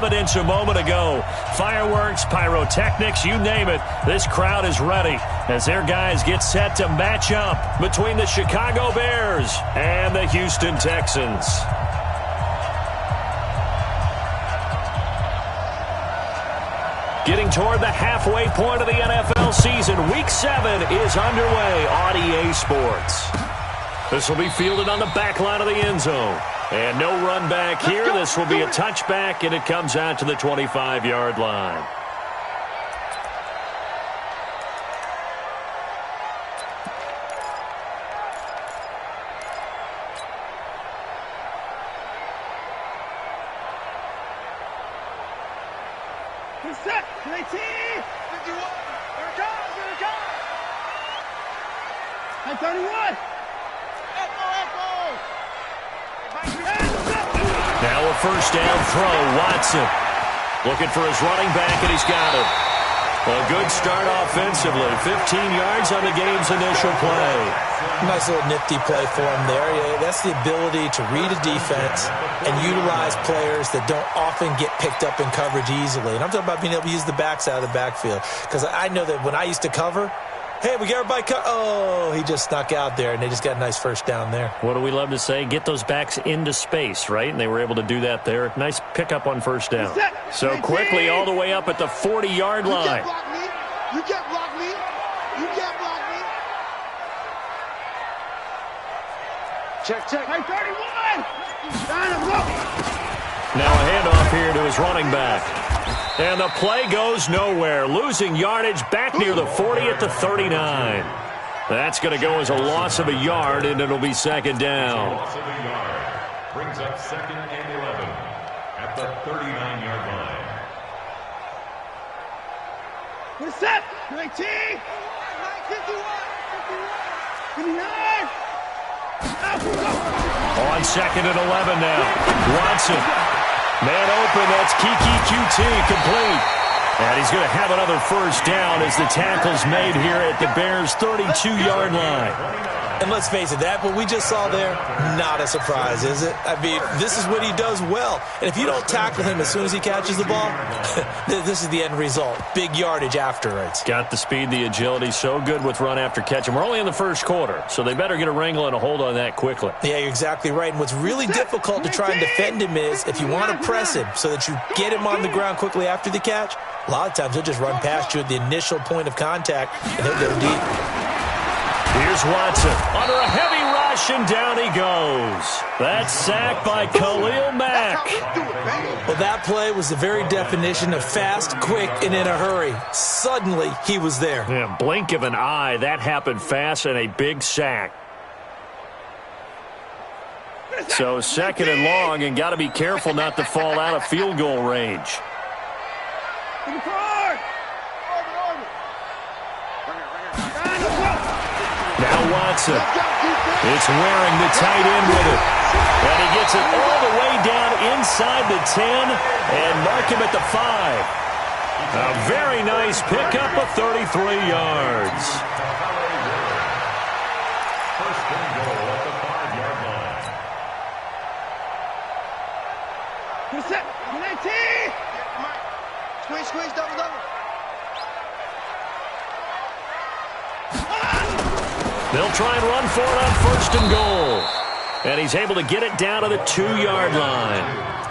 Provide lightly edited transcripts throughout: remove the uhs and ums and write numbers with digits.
evidence a moment ago. Fireworks, pyrotechnics, you name it. This crowd is ready as their guys get set to match up between the Chicago Bears and the Houston Texans. Getting toward the halfway point of the NFL season, Week 7 is underway on EA Sports. This will be fielded on the back line of the end zone. And no run back here. This will be a touchback, and it comes out to the 25-yard line. Set, 19, 51, here it comes, Hey, 31. Now a first down throw, Watson. Looking for his running back, and he's got him. A good start offensively. 15 yards on the game's initial play. Nice little nifty play for him there. Yeah, that's the ability to read a defense and utilize players that don't often get picked up in coverage easily. And I'm talking about being able to use the backs out of the backfield. Because I know that when I used to cover, hey, we got everybody oh, he just snuck out there, and they just got a nice first down there. What do we love to say? Get those backs into space, right? And they were able to do that there. Nice pickup on first down. So quickly all the way up at the 40-yard line. You can't block me. You can't block me. Check. Hey, 31. Now a handoff here to his running back. And the play goes nowhere. Losing yardage back near the 40 at the 39. That's going to go as a loss of a yard, and it'll be second down. Loss of a yard brings up 2nd and 11 at the 39-yard line. We're set. 19. 51. 59. On 2nd and 11 now. Watson. Man open, that's Kiki QT, complete. And he's going to have another first down as the tackle's made here at the Bears' 32-yard line. And let's face it, that what we just saw there, not a surprise, is it? I mean, this is what he does well. And if you don't tackle him as soon as he catches the ball, this is the end result. Big yardage afterwards. Got the speed, the agility, so good with run after catch. And we're only in the first quarter, so they better get a wrangle and a hold on that quickly. Yeah, you're exactly right. And what's really difficult to try and defend him is if you want to press him so that you get him on the ground quickly after the catch, a lot of times he'll just run past you at the initial point of contact, and he'll go deep. Here's Watson under a heavy rush, and down he goes. That's sacked by Khalil Mack. Well, that play was the very definition of fast, quick, and in a hurry. Suddenly, he was there. Yeah, blink of an eye. That happened fast, and a big sack. So 2nd and long, and got to be careful not to fall out of field goal range. Now Watson. It's wearing the tight end with it. And he gets it all the way down inside the 10 and mark him at the 5. A very nice pickup of 33 yards. First and goal at the 5-yard line. Who's that? 19. Squeeze, double. They'll try and run for it on 1st and goal. And he's able to get it down to the 2-yard line.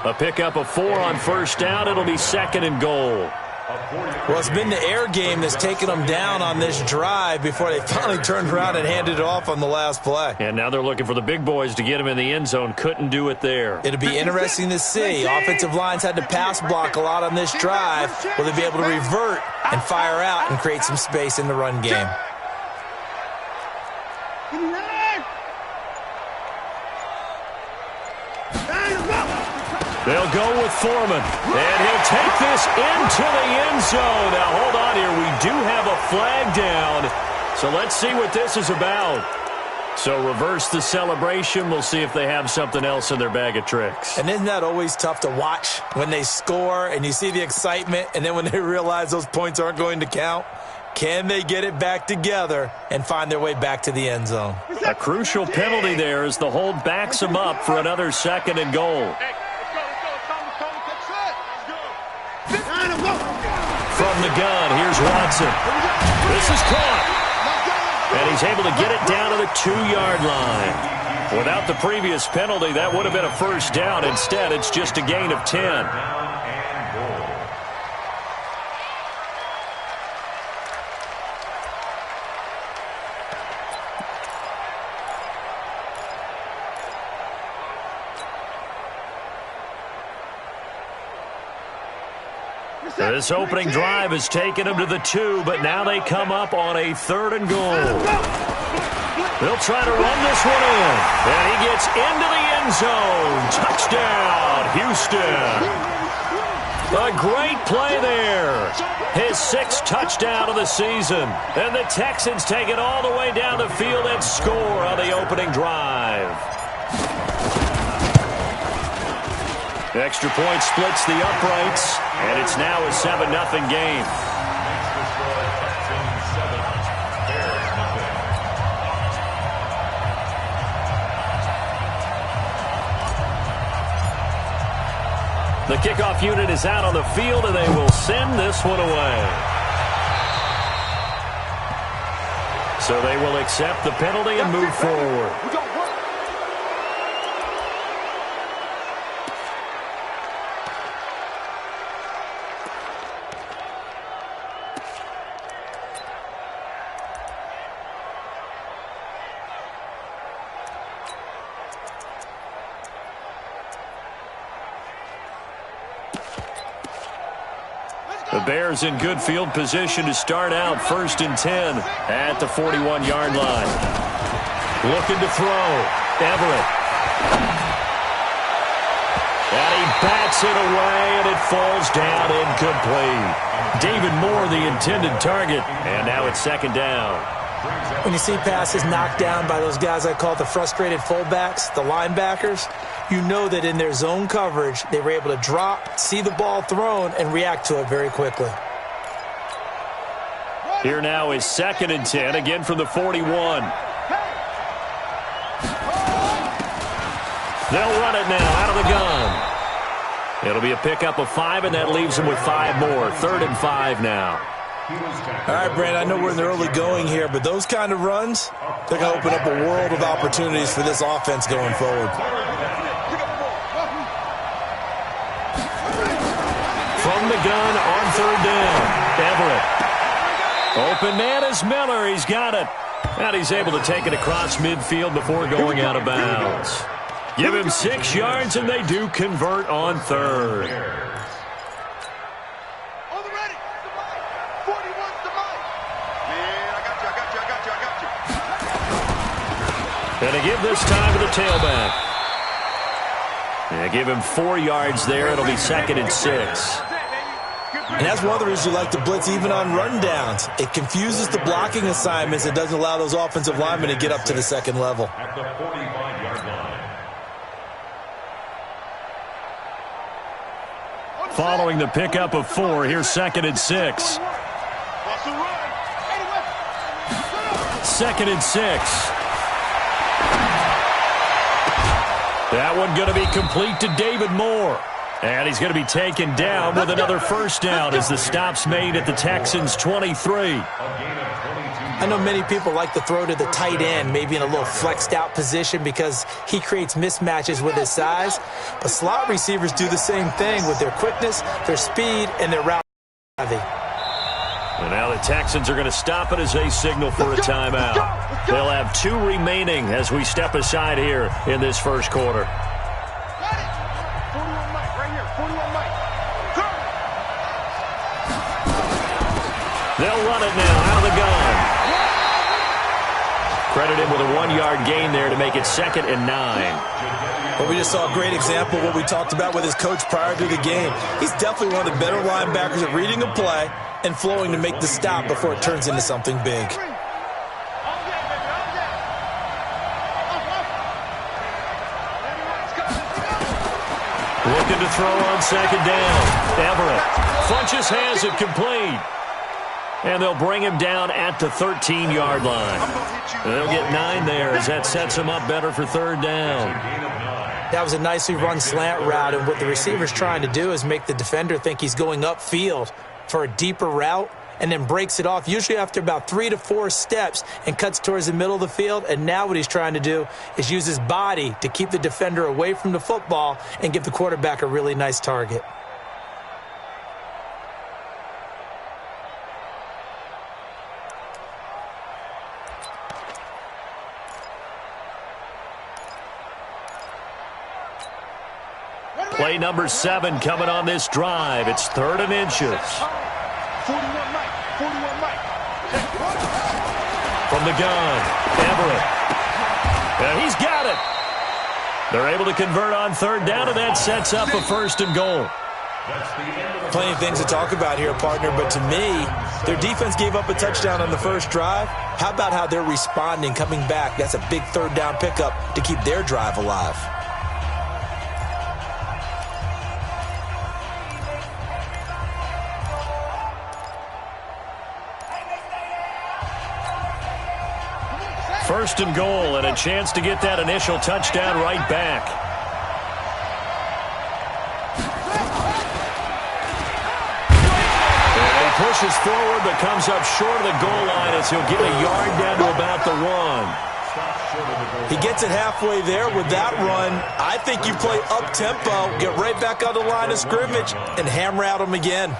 A pickup of 4 on first down. It'll be 2nd and goal. Well, it's been the air game that's taken them down on this drive before they finally turned around and handed it off on the last play. And now they're looking for the big boys to get him in the end zone. Couldn't do it there. It'll be interesting to see. Offensive lines had to pass block a lot on this drive. Will they be able to revert and fire out and create some space in the run game? They'll go with Foreman, and he'll take this into the end zone. Now, hold on here. We do have a flag down, so let's see what this is about. So reverse the celebration. We'll see if they have something else in their bag of tricks. And isn't that always tough to watch when they score and you see the excitement, and then when they realize those points aren't going to count? Can they get it back together and find their way back to the end zone? A crucial penalty there as the hold backs them up for another 2nd and goal. From the gun, here's Watson. This is caught. And he's able to get it down to the 2-yard line. Without the previous penalty, that would have been a first down. Instead, it's just a gain of 10. This opening drive has taken them to the 2, but now they come up on a 3rd and goal. They'll try to run this one in, and he gets into the end zone. Touchdown, Houston. A great play there. His 6th touchdown of the season, and the Texans take it all the way down the field and score on the opening drive. The extra point splits the uprights, and it's now a 7-0 game. The kickoff unit is out on the field, and they will send this one away. So they will accept the penalty and move forward. The Bears in good field position to start out 1st and 10 at the 41-yard line. Looking to throw. Everett. And he bats it away, and it falls down incomplete. David Moore, the intended target, and now it's 2nd down. When you see passes knocked down by those guys I call the frustrated fullbacks, the linebackers, you know that in their zone coverage, they were able to drop, see the ball thrown, and react to it very quickly. Here now is 2nd and 10, again from the 41. They'll run it now out of the gun. It'll be a pickup of 5, and that leaves them with 5 more. 3rd and 5 now. All right, Brandon, I know we're in the early going here, but those kind of runs, they're going to open up a world of opportunities for this offense going forward. From the gun on 3rd down. Everett. Open man is Miller. He's got it. And he's able to take it across midfield before going out of bounds. Give him 6 yards, and they do convert on 3rd. And they give this time to the tailback. And give him 4 yards there. It'll be 2nd and 6. And that's one of the reasons you like to blitz even on rundowns. It confuses the blocking assignments. It doesn't allow those offensive linemen to get up to the 2nd level. At the 45-yard line. Following the pickup of 4, here's 2nd and 6. 2nd and 6. That one going to be complete to David Moore. And he's going to be taken down with another first down as the stop's made at the Texans' 23. I know many people like to throw to the tight end, maybe in a little flexed out position because he creates mismatches with his size. But slot receivers do the same thing with their quickness, their speed, and their route savvy. And now the Texans are going to stop it as they signal for a timeout. They'll have 2 remaining as we step aside here in this first quarter. They'll run it now out of the gun. Credit him with a 1-yard gain there to make it 2nd and 9. Well, we just saw a great example of what we talked about with his coach prior to the game. He's definitely one of the better linebackers at reading a play and flowing to make the stop before it turns into something big. Looking to throw on 2nd down. Everett. Funches has it complete. And they'll bring him down at the 13-yard line. They'll get 9 there as that sets him up better for 3rd down. That was a nicely run slant route, and what the receiver's trying to do is make the defender think he's going upfield for a deeper route, and then breaks it off, usually after about 3 to 4 steps, and cuts towards the middle of the field. And now what he's trying to do is use his body to keep the defender away from the football and give the quarterback a really nice target. Play number 7 coming on this drive. It's 3rd and inches. 41 Mike. 41 Mike. From the gun, Everett. And he's got it. They're able to convert on 3rd down, and that sets up a 1st and goal. Plenty of things to talk about here, partner, but to me, their defense gave up a touchdown on the first drive. How about how they're responding, coming back? That's a big 3rd down pickup to keep their drive alive. First and goal, and a chance to get that initial touchdown right back. And he pushes forward, but comes up short of the goal line as he'll get a yard down to about the 1. He gets it halfway there with that run. I think you play up-tempo, get right back on the line of scrimmage, and hammer out him again.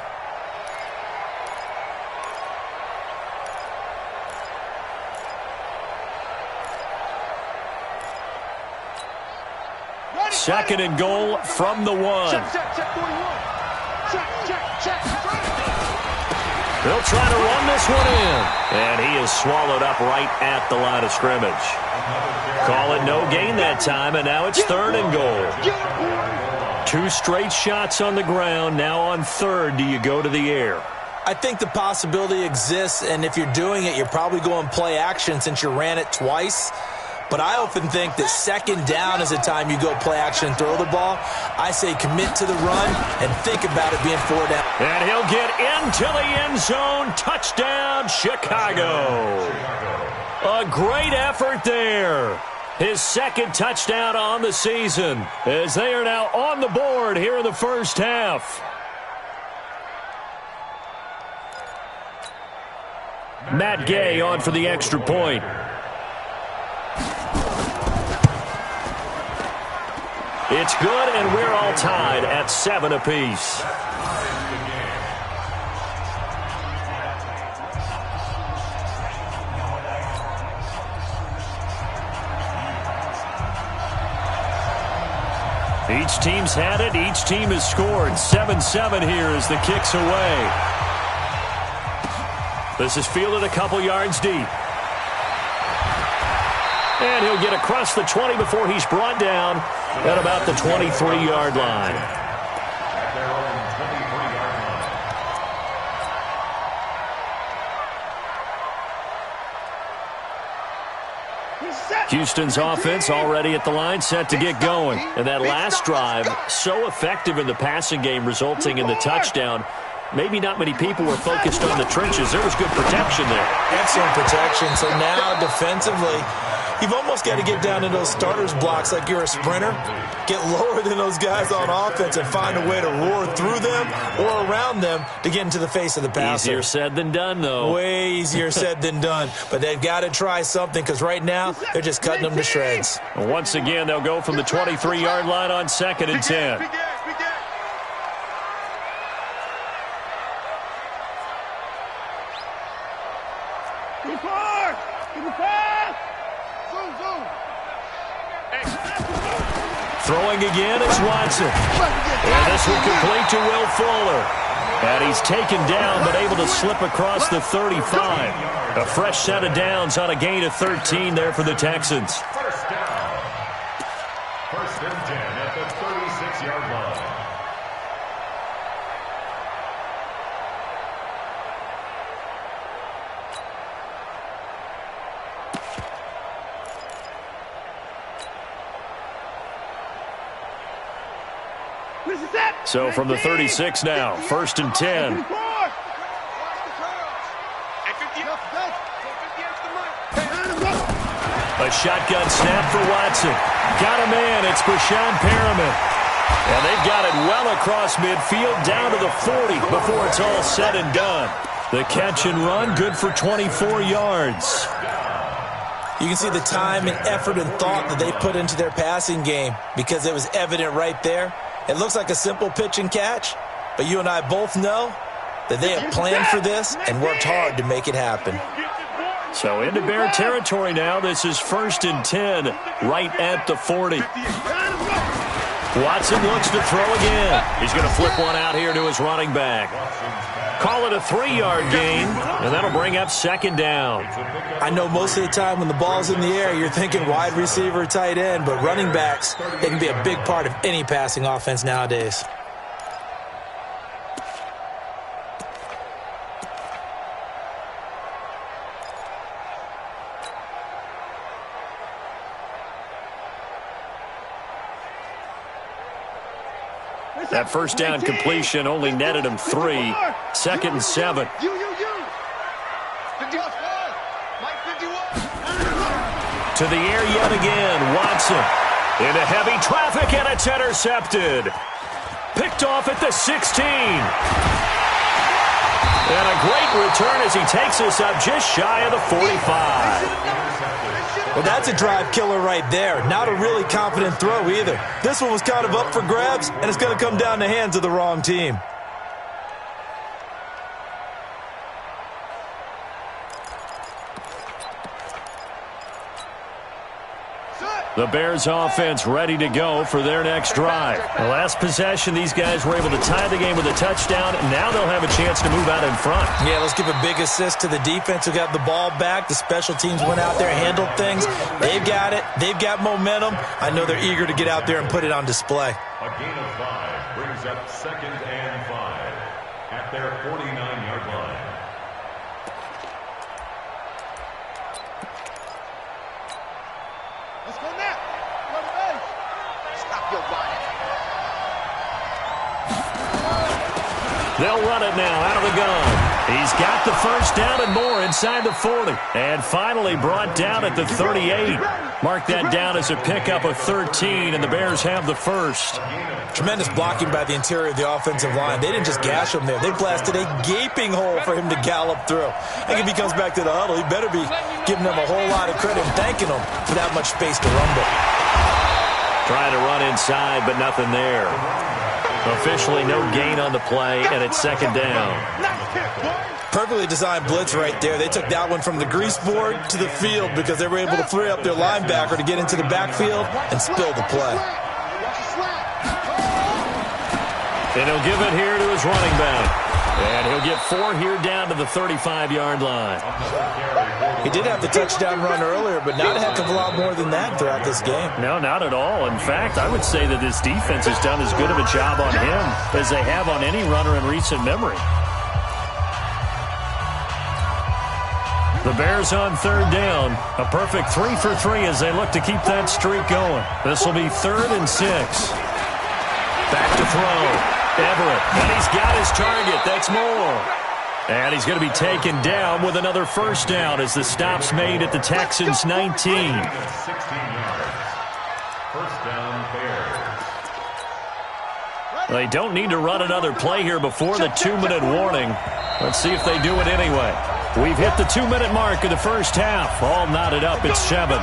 Second and goal from the 1. Check, 41. Check. They'll try to run this one in. And he is swallowed up right at the line of scrimmage. Call it no gain that time, and now it's 3rd and goal. 2 straight shots on the ground. Now on 3rd, do you go to the air? I think the possibility exists, and if you're doing it, you're probably going play action since you ran it twice. But I often think that 2nd down is the time you go play action and throw the ball. I say commit to the run and think about it being 4 down. And he'll get into the end zone. Touchdown, Chicago. A great effort there. His 2nd touchdown on the season as they are now on the board here in the first half. Matt Gay on for the extra point. It's good, and we're all tied at 7 apiece. Each team's had it. Each team has scored. 7-7 here as the kick's away. This is fielded a couple yards deep. And he'll get across the 20 before he's brought down at about the 23-yard line. Houston's offense already at the line, set to get going. And that last drive, so effective in the passing game, resulting in the touchdown. Maybe not many people were focused on the trenches. There was good protection there. Excellent protection. So now defensively, you've almost got to get down to those starters blocks like you're a sprinter. Get lower than those guys on offense and find a way to roar through them or around them to get into the face of the passer. Easier said than done, though. Way easier said than done. But they've got to try something because right now they're just cutting them to shreds. Once again, they'll go from the 23-yard line on 2nd and 10. Throwing again is Watson. And this will complete to Will Fuller. And he's taken down but able to slip across the 35. A fresh set of downs on a gain of 13 there for the Texans. First down. 1st and 10 at the 36-yard line. So from the 36 now, 1st and 10. A A shotgun snap for Watson. Got a man. It's Brashon Perriman. And they've got it well across midfield down to the 40 before it's all said and done. The catch and run, good for 24 yards. You can see the time and effort and thought that they put into their passing game because it was evident right there. It looks like a simple pitch and catch, but you and I both know that they have planned for this and worked hard to make it happen. So into Bear territory now. This is 1st and 10 right at the 40. Watson looks to throw again. He's going to flip one out here to his running back. Call it a 3-yard gain, and that'll bring up 2nd down. I know most of the time when the ball's in the air, you're thinking wide receiver, tight end, but running backs, they can be a big part of any passing offense nowadays. That first down completion only netted him 3. 2nd and 7. You. 51. Mike 51. To the air yet again. Watson into heavy traffic, and it's intercepted. Picked off at the 16. And a great return as he takes us up just shy of the 45. Well, that's a drive killer right there. Not a really confident throw either. This one was kind of up for grabs, and it's going to come down the hands of the wrong team. The Bears offense ready to go for their next drive. The last possession, these guys were able to tie the game with a touchdown. Now they'll have a chance to move out in front. Yeah, let's give a big assist to the defense who got the ball back. The special teams went out there, handled things. They've got it. They've got momentum. I know they're eager to get out there and put it on display. A gain of 5 brings up 2nd and 5 at their 49-yard line. Let's go now. Run the base. Stop your running. They'll run it now out of the gun. He's got the first down and more inside the 40. And finally brought down at the 38. Mark that down as a pickup of 13, and the Bears have the first. Tremendous blocking by the interior of the offensive line. They didn't just gash him there. They blasted a gaping hole for him to gallop through. I think if he comes back to the huddle, he better be giving them a whole lot of credit and thanking them for that much space to rumble. Trying to run inside, but nothing there. Officially no gain on the play, and it's 2nd down. Perfectly designed blitz right there. They took that one from the grease board to the field because they were able to free up their linebacker to get into the backfield and spill the play. And he'll give it here to his running back. And he'll get 4 here down to the 35-yard line. He did have the touchdown run earlier, but not a heck of a lot more than that throughout this game. No, not at all. In fact, I would say that this defense has done as good of a job on him as they have on any runner in recent memory. The Bears on 3rd down. A perfect 3 for 3 as they look to keep that streak going. This will be 3rd and 6. Back to throw. Everett, and he's got his target. That's more. And he's going to be taken down with another first down as the stop's made at the Texans' 19. 16 yards. First down, Bears. They don't need to run another play here before the 2-minute warning. Let's see if they do it anyway. We've hit the 2-minute mark of the first half. All knotted up at 7.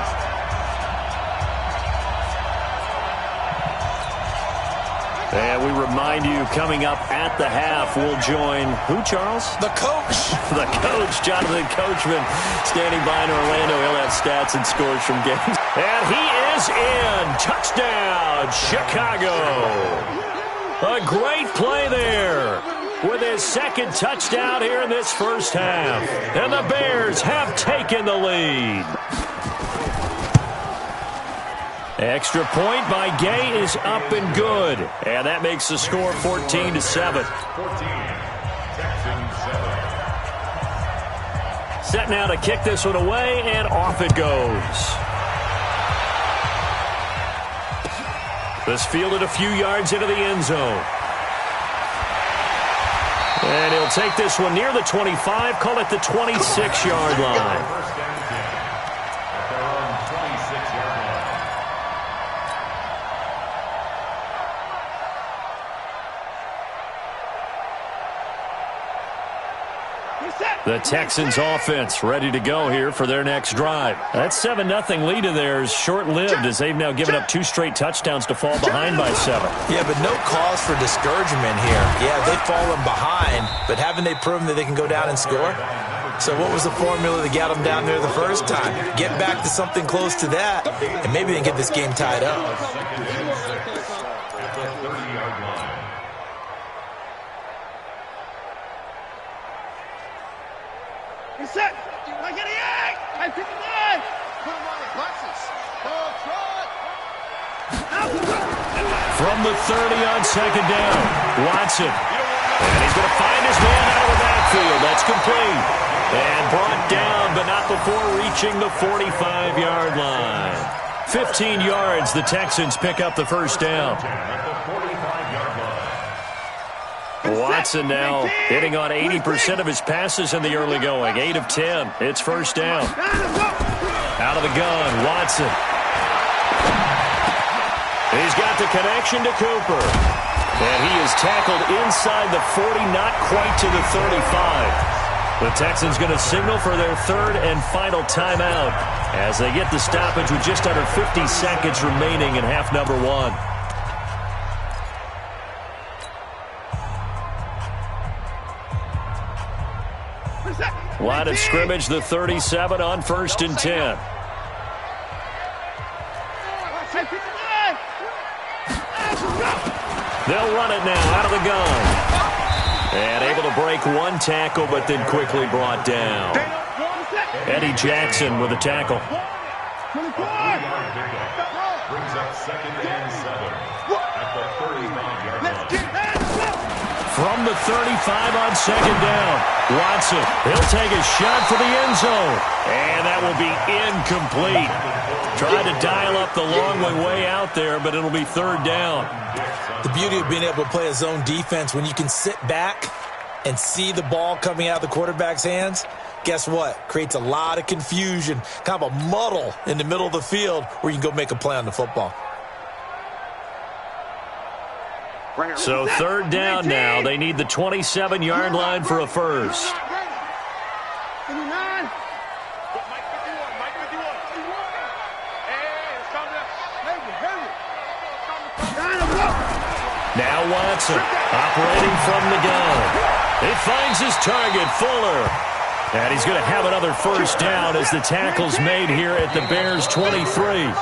And we remind you, coming up at the half, we'll join who, Charles? The coach. The coach, Jonathan Coachman, standing by in Orlando. He'll have stats and scores from games. And he is in. Touchdown, Chicago. A great play there with his 2nd touchdown here in this first half. And the Bears have taken the lead. Extra point by Gay is up and good. And that makes the score 14-7. 14, Texans 7. Set now to kick this one away, and off it goes. This fielded a few yards into the end zone. And he'll take this one near the 25, call it the 26-yard line. First down 10 at their own 26. The Texans offense ready to go here for their next drive. That 7-0 lead of theirs short-lived as they've now given up 2 straight touchdowns to fall behind by 7. Yeah, but no cause for discouragement here. Yeah, they've fallen behind, but haven't they proven that they can go down and score? So what was the formula that got them down there the first time? Get back to something close to that, and maybe they can get this game tied up. Set. I get a yank. I pick him on. Put him on the glasses. From the 30 on second down, Watson. And he's going to find his man out of the backfield. That's complete. And brought down, but not before reaching the 45-yard line. 15 yards, the Texans pick up the first down. Watson now hitting on 80% of his passes in the early going. 8 of 10. It's first down. Out of the gun, Watson. He's got the connection to Cooper. And he is tackled inside the 40, not quite to the 35. The Texans going to signal for their third and final timeout as they get the stoppage with just under 50 seconds remaining in half number 1. Line of scrimmage, the 37 on 1st and 10. They'll run it now out of the gun. And able to break one tackle, but then quickly brought down. Eddie Jackson with a tackle. Brings up 2nd and 7 at the 35-yard line. From the 35 on second down, Watson, he'll take a shot for the end zone. And that will be incomplete. Tried to dial up the long way out there, but it'll be third down. The beauty of being able to play a zone defense, when you can sit back and see the ball coming out of the quarterback's hands, guess what? Creates a lot of confusion, kind of a muddle in the middle of the field where you can go make a play on the football. So third down now. They need the 27-yard line for a first. Now Watson operating from the gun. He finds his target, Fuller. And he's going to have another first down as the tackle's made here at the Bears' 23.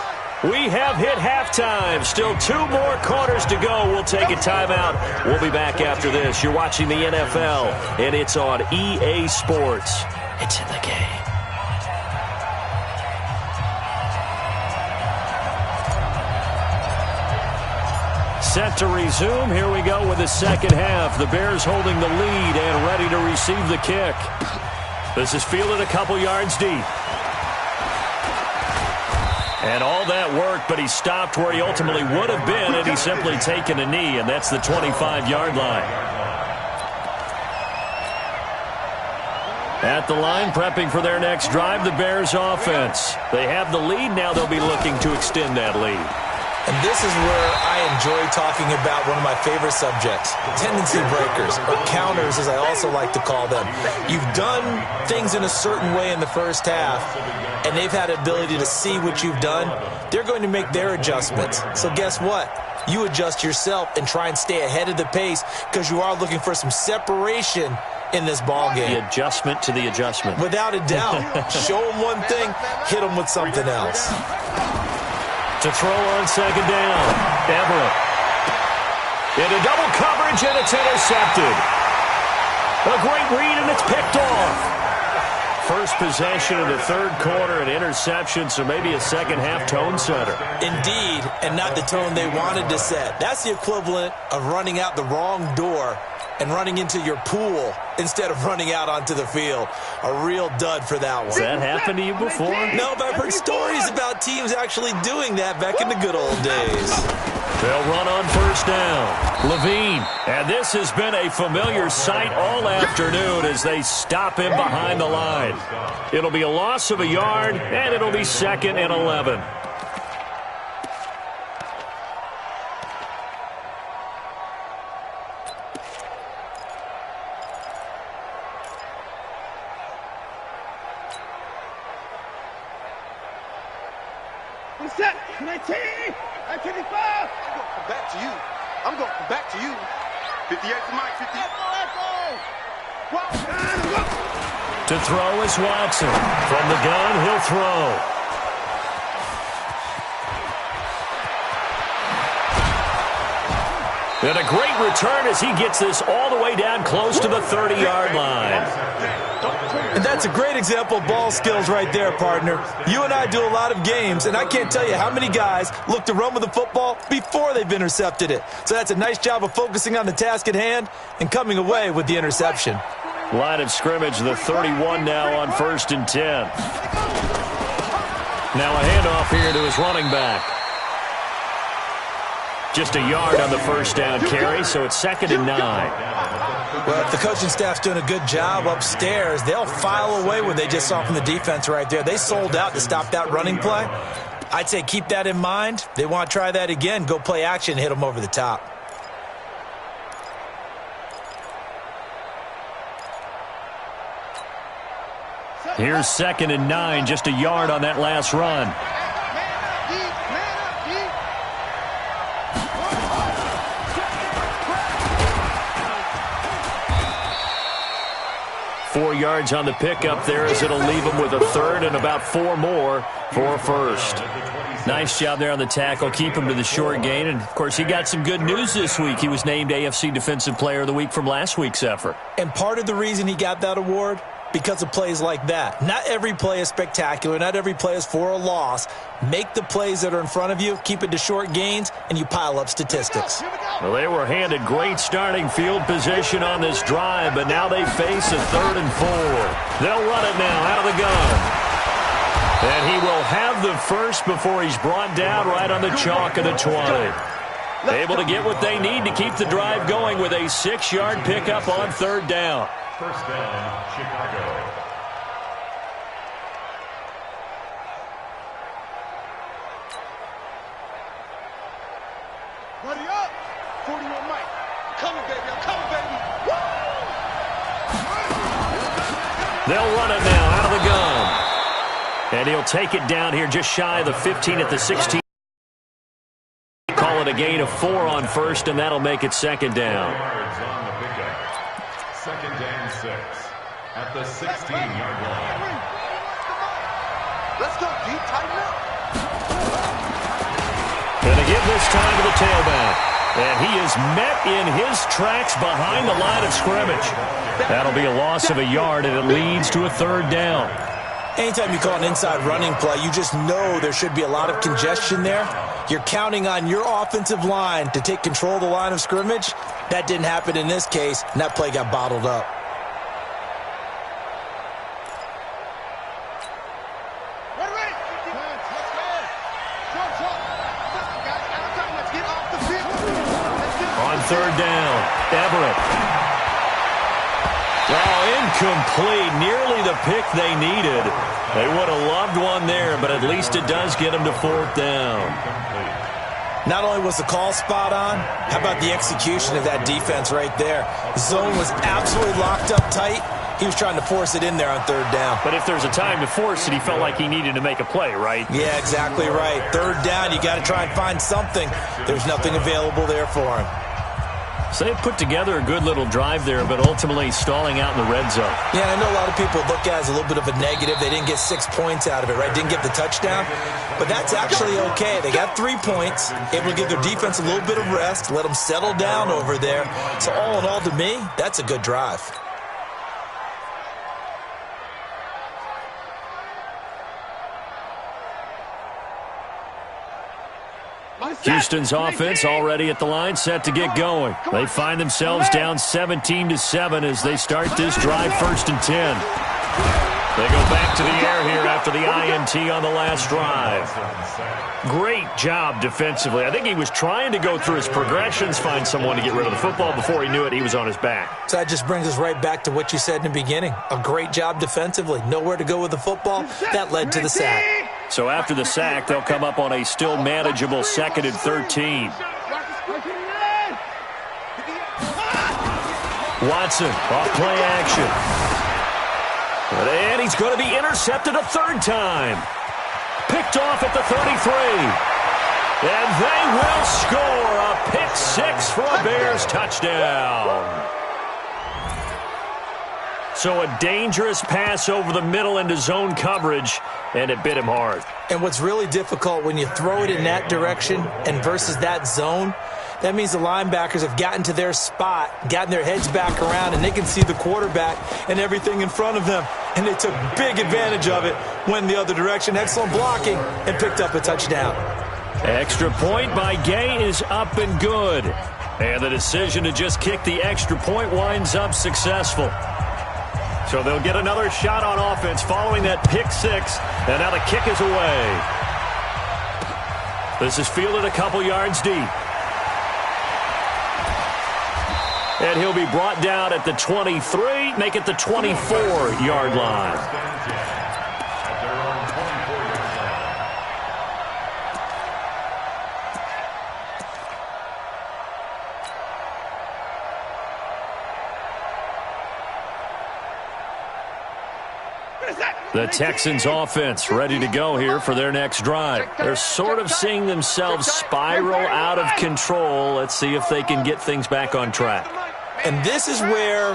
We have hit halftime. Still 2 more quarters to go. We'll take a timeout. We'll be back after this. You're watching the NFL, and it's on EA Sports. It's in the game. Set to resume. Here we go with the second half. The Bears holding the lead and ready to receive the kick. This is fielded a couple yards deep. And all that work, but he stopped where he ultimately would have been, and he's simply taken a knee, and that's the 25-yard line. At the line, prepping for their next drive, the Bears offense. They have the lead. Now they'll be looking to extend that lead. And this is where I enjoy talking about one of my favorite subjects, tendency breakers, or counters as I also like to call them. You've done things in a certain way in the first half, and they've had the ability to see what you've done. They're going to make their adjustments. So guess what? You adjust yourself and try and stay ahead of the pace because you are looking for some separation in this ball game. The adjustment to the adjustment. Without a doubt. Show them one thing, hit them with something else. To throw on second down, Everett. Into double coverage, and it's intercepted. A great read, and it's picked off. First possession of the third quarter, an interception, so maybe a second-half tone setter. Indeed, and not the tone they wanted to set. That's the equivalent of running out the wrong door and running into your pool instead of running out onto the field. A real dud for that one. Has that happened to you before? No, but I've heard stories about teams actually doing that back in the good old days. They'll run on first down. Levine. And this has been a familiar sight all afternoon as they stop him behind the line. It'll be a loss of a yard, and it'll be 2nd and 11. set. 19. 55. Come back to you. I'm going to come back to you. 58 for Mike. 58. To throw is Watson. From the gun, he'll throw. And a great return as he gets this all the way down close to the 30-yard line. And that's a great example of ball skills right there, partner. You and I do a lot of games, and I can't tell you how many guys look to run with the football before they've intercepted it. So that's a nice job of focusing on the task at hand and coming away with the interception. Line of scrimmage, the 31 now on 1st and 10. Now a handoff here to his running back. Just a yard on the first down carry, so it's 2nd and 9. Well, if the coaching staff's doing a good job upstairs, they'll file away what they just saw from the defense right there. They sold out to stop that running play. I'd say keep that in mind. They want to try that again. Go play action, hit them over the top. Here's 2nd and 9, just a yard on that last run. 4 yards on the pickup there as it'll leave him with a 3rd and about 4 more for a 1st. Nice job there on the tackle. Keep him to the short gain. And, of course, he got some good news this week. He was named AFC Defensive Player of the Week from last week's effort. And part of the reason he got that award, because of plays like that. Not every play is spectacular. Not every play is for a loss. Make the plays that are in front of you, keep it to short gains, and you pile up statistics. Well, they were handed great starting field position on this drive, but now they face a 3rd and 4. They'll run it now out of the gun. And he will have the first before he's brought down right on the chalk of the 20. Able to get what they need to keep the drive going with a 6-yard pickup on 3rd down. First down, Chicago. Ready up. 41 Mike. Coming, baby. I'm coming, baby. Woo! They'll run it now out of the gun. And he'll take it down here just shy of the 15 at the 16. Call it a gain of 4 on 1st, and that'll make it 2nd down. 2nd and 6 at the 16-yard line. Let's go, D. Tighten up. Gonna give this time to the tailback. And he is met in his tracks behind the line of scrimmage. That'll be a loss of a yard, and it leads to a 3rd down. Anytime you call an inside running play, you just know there should be a lot of congestion there. You're counting on your offensive line to take control of the line of scrimmage. That didn't happen in this case, and that play got bottled up. On 3rd down, Everett. Oh, incomplete. Nearly the pick they needed. They would have loved one there, but at least it does get them to 4th down. Not only was the call spot on, how about the execution of that defense right there? Zone was absolutely locked up tight. He was trying to force it in there on 3rd down. But if there's a time to force it, he felt like he needed to make a play, right? Yeah, exactly right. 3rd down, you got to try and find something. There's nothing available there for him. So they put together a good little drive there, but ultimately stalling out in the red zone. Yeah, I know a lot of people look at it as a little bit of a negative. They didn't get 6 points out of it, right? Didn't get the touchdown. But that's actually okay. They got 3 points, able to give their defense a little bit of rest, let them settle down over there. So all in all, to me, that's a good drive. Houston's offense already at the line, set to get going. They find themselves down 17-7 as they start this drive 1st and 10. They go back to the air here after the INT on the last drive. Great job defensively. I think he was trying to go through his progressions, find someone to get rid of the football. Before he knew it, he was on his back. So that just brings us right back to what you said in the beginning. A great job defensively. Nowhere to go with the football. That led to the sack. So after the sack, they'll come up on a still manageable 2nd and 13. Watson off play action. And he's going to be intercepted a 3rd time. picked off at the 33. And they will score a pick six for a Bears touchdown. So a dangerous pass over the middle into zone coverage, and it bit him hard. And what's really difficult when you throw it in that direction and versus that zone, that means the linebackers have gotten to their spot, gotten their heads back around, and they can see the quarterback and everything in front of them. And they took big advantage of it, went the other direction, excellent blocking, and picked up a touchdown. Extra point by Gay is up and good. And the decision to just kick the extra point winds up successful. So they'll get another shot on offense following that pick six. And now the kick is away. This is fielded a couple yards deep. And he'll be brought down at the 23, make it the 24-yard line. The Texans offense ready to go here for their next drive. They're sort of seeing themselves spiral out of control. Let's see if they can get things back on track. And this is where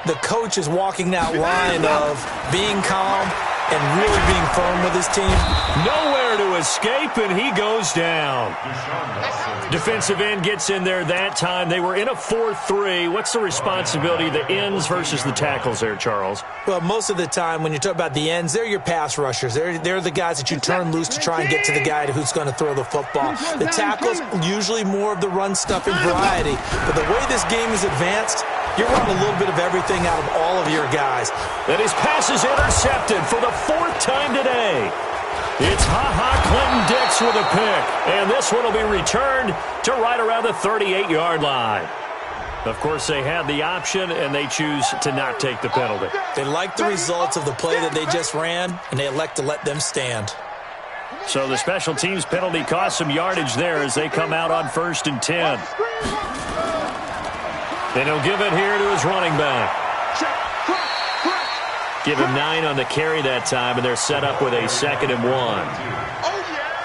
the coach is walking that line of being calm and really being firm with his team. Nowhere to escape, and he goes down. Defensive end gets in there that time. They were in a 4-3. What's the responsibility of the ends versus the tackles there, Charles? Well, most of the time when you talk about the ends, they're your pass rushers. They're the guys that you turn loose to try and get to the guy who's going to throw the football. The tackles, usually more of the run stuff and variety. But the way this game is advanced, you're running a little bit of everything out of all of your guys. And his pass is intercepted for the fourth time today. It's Clinton-Dix with a pick. And this one will be returned to right around the 38-yard line. Of course, they had the option, and they choose to not take the penalty. They like the results of the play that they just ran, and they elect to let them stand. So the special teams penalty cost some yardage there as they come out on 1st and 10. And he'll give it here to his running back. Give him 9 on the carry that time, and they're set up with a 2nd and 1.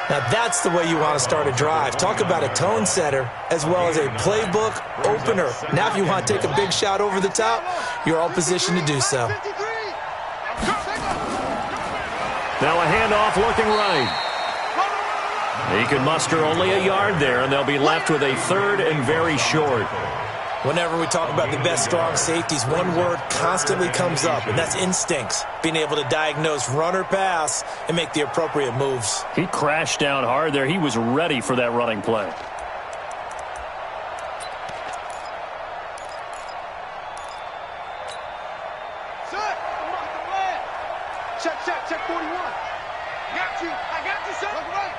Now that's the way you want to start a drive. Talk about a tone setter as well as a playbook opener. Now if you want to take a big shot over the top, you're all positioned to do so. Now a handoff looking right. He can muster only a yard there, and they'll be left with a 3rd and very short. Whenever we talk about the best strong safeties, one word constantly comes up, and that's instincts. Being able to diagnose run or pass and make the appropriate moves. He crashed down hard there. He was ready for that running play. Check 41. Got you. I got you, sir. Look right.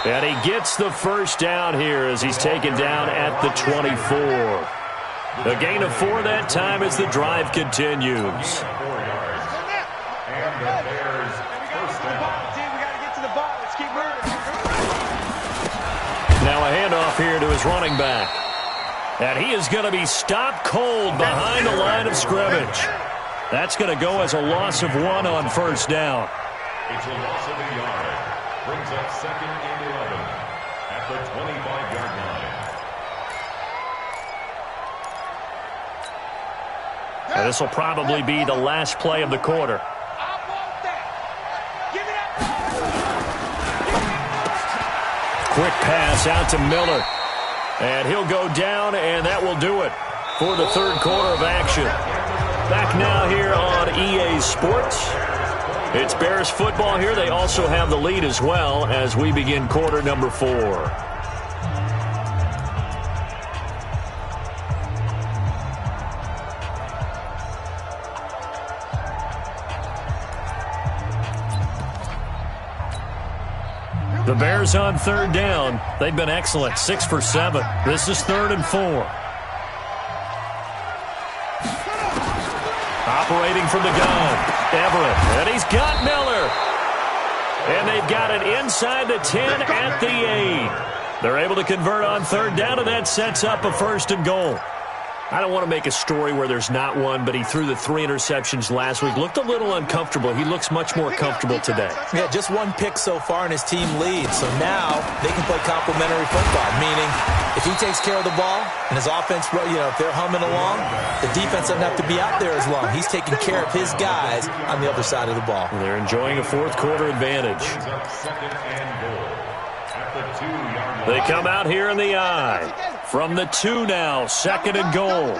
And he gets the first down here as he's taken down at the 24. A gain of 4 that time as the drive continues. And the Bears first down. We got to get to the ball. Let's keep moving. Now a handoff here to his running back. And he is going to be stopped cold behind the line of scrimmage. That's going to go as a loss of 1 on 1st down. It's a loss of a yard. Brings up 2nd and 11 at the 25-yard line. And this will probably be the last play of the quarter. Quick pass out to Miller. And he'll go down, and that will do it for the 3rd quarter of action. Back now here on EA Sports. It's Bears football here. They also have the lead as well as we begin quarter number 4. The Bears on 3rd down. They've been excellent, 6 for 7. This is 3rd and 4. Operating from the gun, Everett, and he's got Miller. And they've got it inside the 10 at the 8. They're able to convert on 3rd down, and that sets up a 1st and goal. I don't want to make a story where there's not one, but he threw the 3 interceptions last week. Looked a little uncomfortable. He looks much more comfortable today. Yeah, just 1 pick so far and his team leads. So now they can play complementary football, meaning if he takes care of the ball and his offense, if they're humming along, the defense doesn't have to be out there as long. He's taking care of his guys on the other side of the ball. They're enjoying a fourth-quarter advantage. They come out here in the I. From the 2 now, 2nd and goal.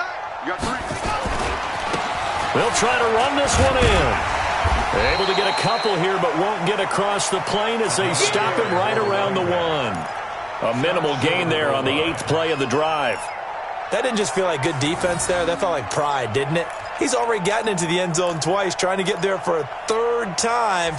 They'll try to run this one in. Able to get a couple here, but won't get across the plane as they stop him right around the 1. A minimal gain there on the 8th play of the drive. That didn't just feel like good defense there. That felt like pride, didn't it? He's already gotten into the end zone twice, trying to get there for a 3rd time.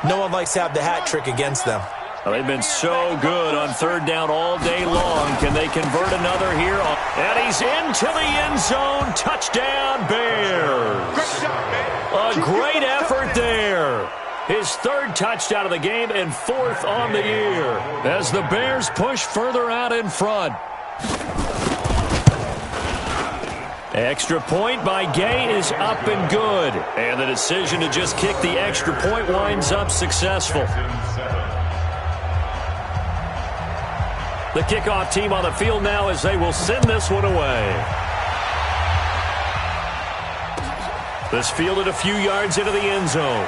No one likes to have the hat trick against them. Well, they've been so good on 3rd down all day long. Can they convert another here? And he's into the end zone. Touchdown, Bears. A great effort there. His 3rd touchdown of the game and 4th on the year as the Bears push further out in front. Extra point by Gay is up and good. And the decision to just kick the extra point winds up successful. The kickoff team on the field now as they will send this one away. This fielded a few yards into the end zone.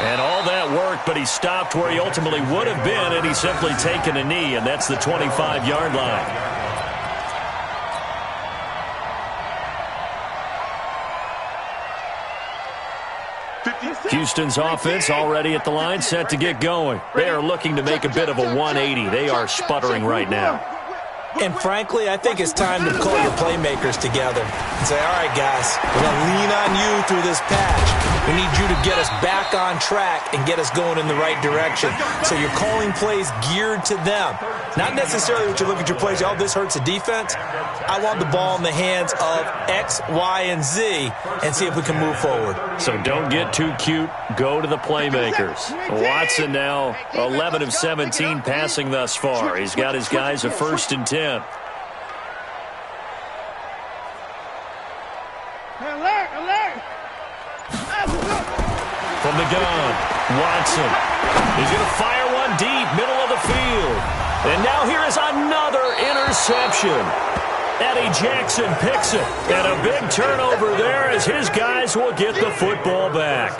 And all that work, but he stopped where he ultimately would have been, and he's simply taken a knee, and that's the 25-yard line. Houston's offense already at the line, set to get going. They are looking to make a bit of a 180. They are sputtering right now. And frankly, I think it's time to call your playmakers together and say, all right, guys, we're going to lean on you through this patch. We need you to get us back on track and get us going in the right direction. So you're calling plays geared to them. Not necessarily that you look at your plays, oh, this hurts the defense. I want the ball in the hands of X, Y, and Z and see if we can move forward. So don't get too cute. Go to the playmakers. Watson now 11 of 17 passing thus far. He's got his guys a 1st and 10. From the gun, Watson. He's going to fire one deep, middle of the field. And now here is another interception. Eddie Jackson picks it. And a big turnover there as his guys will get the football back.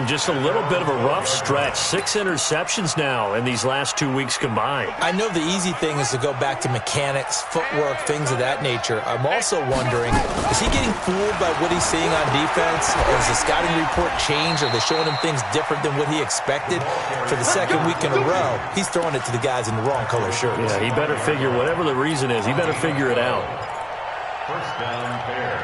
Just a little bit of a rough stretch. 6 interceptions now in these last 2 weeks combined. I know the easy thing is to go back to mechanics, footwork, things of that nature. I'm also wondering, is he getting fooled by what he's seeing on defense? Has the scouting report changed? Are they showing him things different than what he expected? For the 2nd week in a row, he's throwing it to the guys in the wrong color shirts. Yeah, he better figure, whatever the reason is, he better figure it out. 1st down, Bears.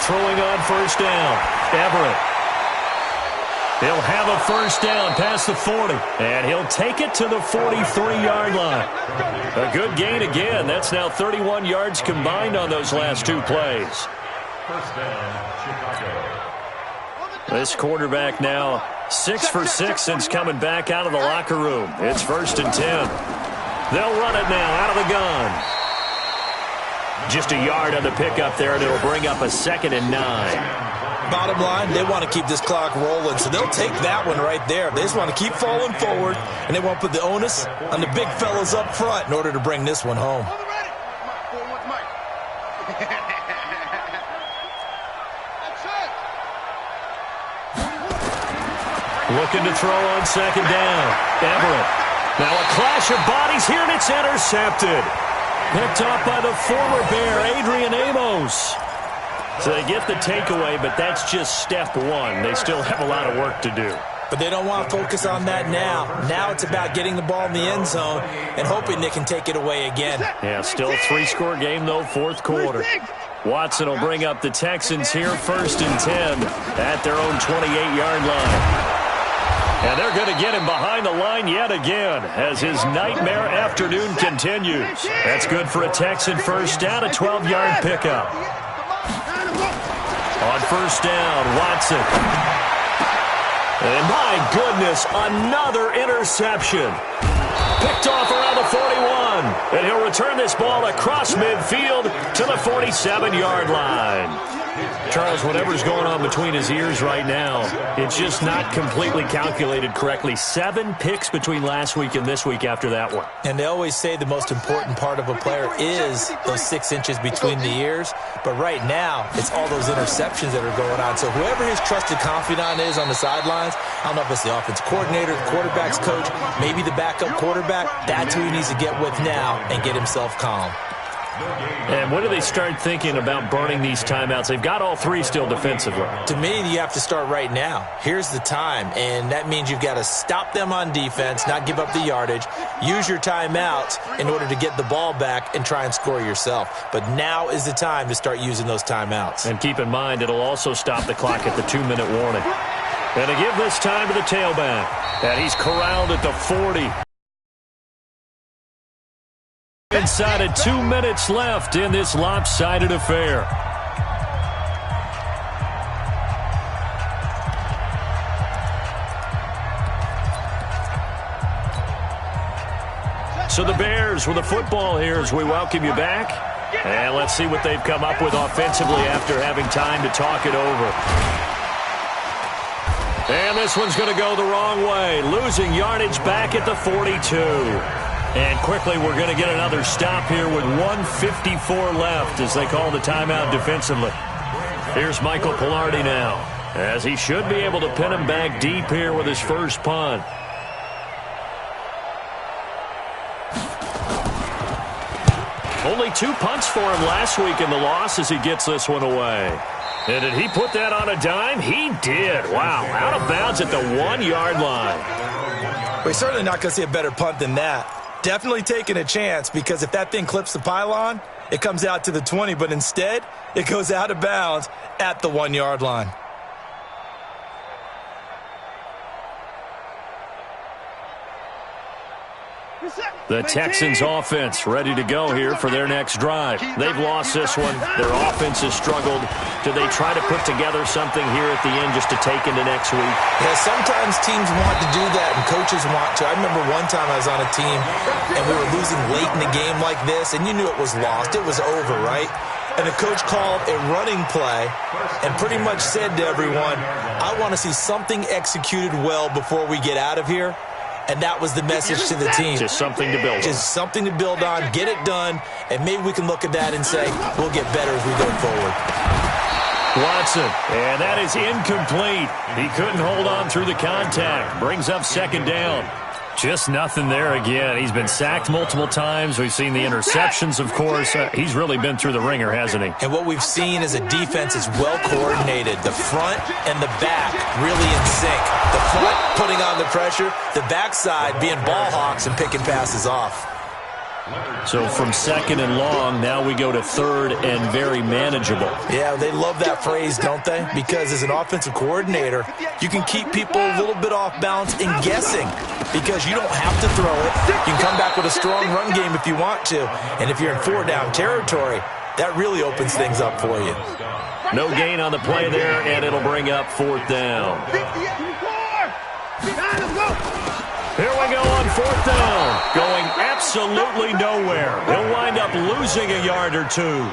Throwing on 1st down, Everett. He'll have a 1st down past the 40, and he'll take it to the 43-yard line. A good gain again. That's now 31 yards combined on those last 2 plays. 1st down, Chicago. This quarterback now 6 for 6 since coming back out of the locker room. It's 1st and 10. They'll run it now out of the gun. Just a yard on the pickup there, and it'll bring up a 2nd and 9. Bottom line, they want to keep this clock rolling, so they'll take that one right there. They just want to keep falling forward, and they want to put the onus on the big fellas up front in order to bring this one home. Looking to throw on 2nd down. Everett. Now a clash of bodies here, and it's intercepted. Picked off by the former Bear, Adrian Amos. So they get the takeaway, but that's just step 1. They still have a lot of work to do. But they don't want to focus on that now. Now it's about getting the ball in the end zone and hoping they can take it away again. Yeah, still a 3-score game, though, 4th quarter. Watson will bring up the Texans here, 1st and 10 at their own 28-yard line. And they're going to get him behind the line yet again as his nightmare afternoon continues. That's good for a Texan first down, a 12-yard pickup. On first down, Watson. And my goodness, another interception. Picked off around the 41. And he'll return this ball across midfield to the 47-yard line. Charles, whatever's going on between his ears right now, it's just not completely calculated correctly. 7 picks between last week and this week after that one. And they always say the most important part of a player is those 6 inches between the ears. But right now, it's all those interceptions that are going on. So whoever his trusted confidant is on the sidelines, I don't know if it's the offense coordinator, the quarterback's coach, maybe the backup quarterback, that's who he needs to get with now and get himself calm. And when do they start thinking about burning these timeouts? They've got all 3 still defensively. To me, you have to start right now. Here's the time, and that means you've got to stop them on defense, not give up the yardage, use your timeouts in order to get the ball back and try and score yourself. But now is the time to start using those timeouts. And keep in mind, it'll also stop the clock at the 2-minute warning. And to give this time to the tailback. And he's corralled at the 40. Inside of 2 minutes left in this lopsided affair. So the Bears with the football here as we welcome you back. And let's see what they've come up with offensively after having time to talk it over. And this one's going to go the wrong way. Losing yardage back at the 42. And quickly, we're going to get another stop here with 1:54 left as they call the timeout defensively. Here's Michael Pilardi now, as he should be able to pin him back deep here with his first punt. Only 2 punts for him last week in the loss as he gets this one away. And did he put that on a dime? He did. Wow, out of bounds at the 1-yard line. We're certainly not going to see a better punt than that. Definitely taking a chance, because if that thing clips the pylon, it comes out to the 20, but instead, it goes out of bounds at the 1-yard line. The Texans offense ready to go here for their next drive. They've lost this one. Their offense has struggled. Do they try to put together something here at the end just to take into next week? Yeah, sometimes teams want to do that and coaches want to. I remember one time I was on a team and we were losing late in the game like this, and you knew it was lost. It was over, right? And the coach called a running play and pretty much said to everyone, I want to see something executed well before we get out of here. And that was the message to the team. Just something to build on. Just something to build on, get it done, and maybe we can look at that and say, we'll get better as we go forward. Watson, and that is incomplete. He couldn't hold on through the contact. Brings up second down. Just nothing there again. He's been sacked multiple times. We've seen the interceptions, of course. He's really been through the ringer, hasn't he? And what we've seen is a defense is well coordinated. The front and the back really in sync. The front putting on the pressure, the backside being ball hawks and picking passes off. So from second and long, now we go to third and very manageable. Yeah, they love that phrase, don't they? Because as an offensive coordinator, you can keep people a little bit off balance and guessing because you don't have to throw it. You can come back with a strong run game if you want to. And if you're in 4-down territory, that really opens things up for you. No gain on the play there, and it'll bring up fourth down. Here we go on fourth down, going absolutely nowhere. He'll wind up losing a yard or two.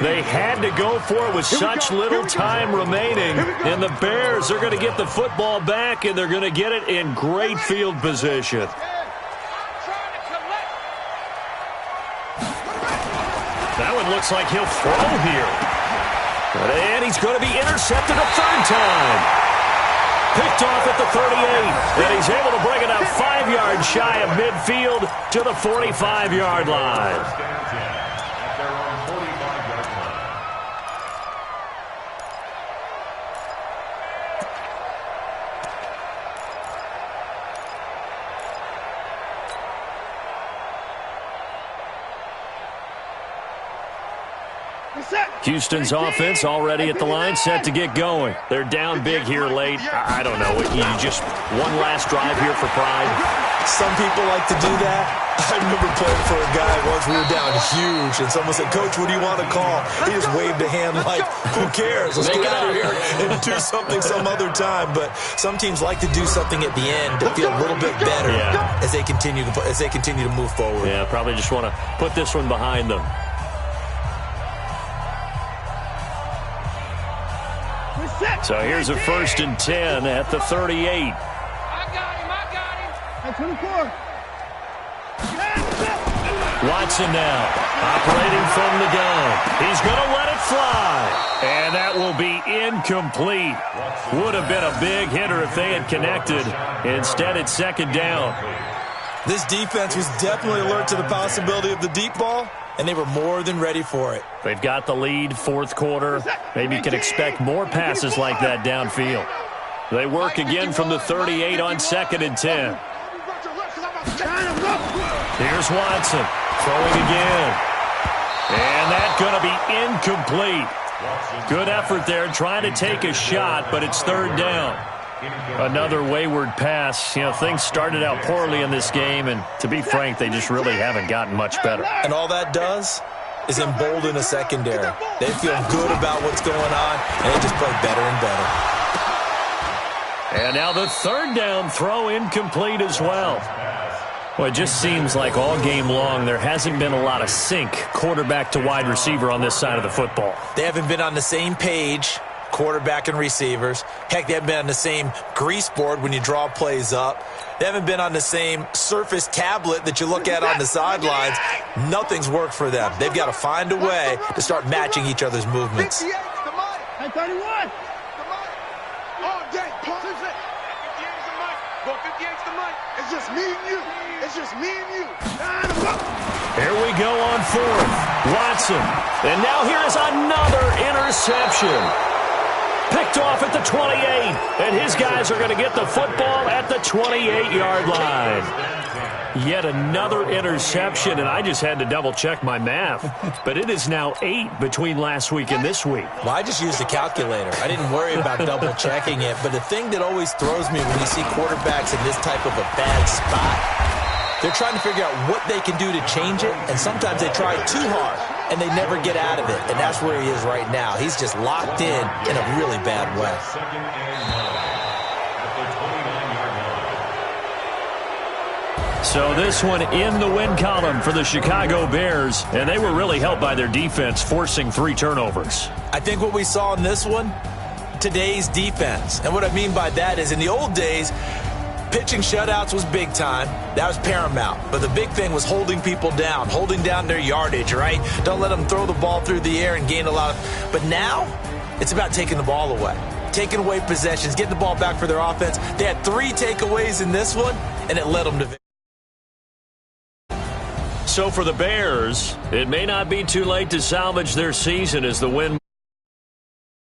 They had to go for it with such little time remaining, and the Bears are going to get the football back, and they're going to get it in great field position. That one looks like he'll throw here. And he's going to be intercepted a third time. Picked off at the 38, and he's able to bring it up 5 yards shy of midfield to the 45-yard line. Houston's offense already at the line, set to get going. They're down big here late. I don't know. You just one last drive here for pride. Some people like to do that. I remember playing for a guy once. We were down huge, and someone said, "Coach, what do you want to call?" He just waved a hand like, "Who cares? Let's get out of here and do something some other time." But some teams like to do something at the end to feel a little bit better as they continue to move forward. Yeah, probably just want to put this one behind them. So here's a 1st and 10 at the 38. I got him. At 24. Watson now, operating from the gun. He's going to let it fly. And that will be incomplete. Would have been a big hitter if they had connected. Instead, it's 2nd down. This defense was definitely alert to the possibility of the deep ball, and they were more than ready for it. They've got the lead, 4th quarter. Maybe you can expect more passes like that downfield. They work again from the 38 on 2nd and 10. Here's Watson throwing again. And that's going to be incomplete. Good effort there trying to take a shot, but it's 3rd down. Another wayward pass. You know, things started out poorly in this game, and to be frank, they just really haven't gotten much better. And all that does is embolden a secondary. They feel good about what's going on, and they just play better and better. And now the 3rd down throw incomplete as well. Well, it just seems like all game long there hasn't been a lot of sync quarterback to wide receiver on this side of the football. They haven't been on the same page, quarterback and receivers. Heck, they haven't been on the same grease board when you draw plays up. They haven't been on the same Surface tablet that you look at on the sidelines. Nothing's worked for them. They've got to find a way to start matching each other's movements. 31. All day, Paul. 58's the mic. Go 58's the mic. It's just me and you. It's just me and you. Here we go on 4th. Watson. And now here is another interception. Picked off at the 28. And his guys are going to get the football at the 28-yard line. Yet another interception, and I just had to double-check my math. But it is now 8 between last week and this week. Well, I just used a calculator. I didn't worry about double-checking it. But the thing that always throws me when you see quarterbacks in this type of a bad spot, they're trying to figure out what they can do to change it, and sometimes they try too hard, and they never get out of it. And that's where he is right now. He's just locked in a really bad way. So this one in the win column for the Chicago Bears, and they were really helped by their defense, forcing 3 turnovers. I think what we saw in this one, today's defense. And what I mean by that is in the old days, pitching shutouts was big time. That was paramount. But the big thing was holding people down, holding down their yardage, right? Don't let them throw the ball through the air and gain a lot of... But now, it's about taking the ball away. Taking away possessions, getting the ball back for their offense. They had 3 takeaways in this one, and it led them to victory. So for the Bears, it may not be too late to salvage their season as the win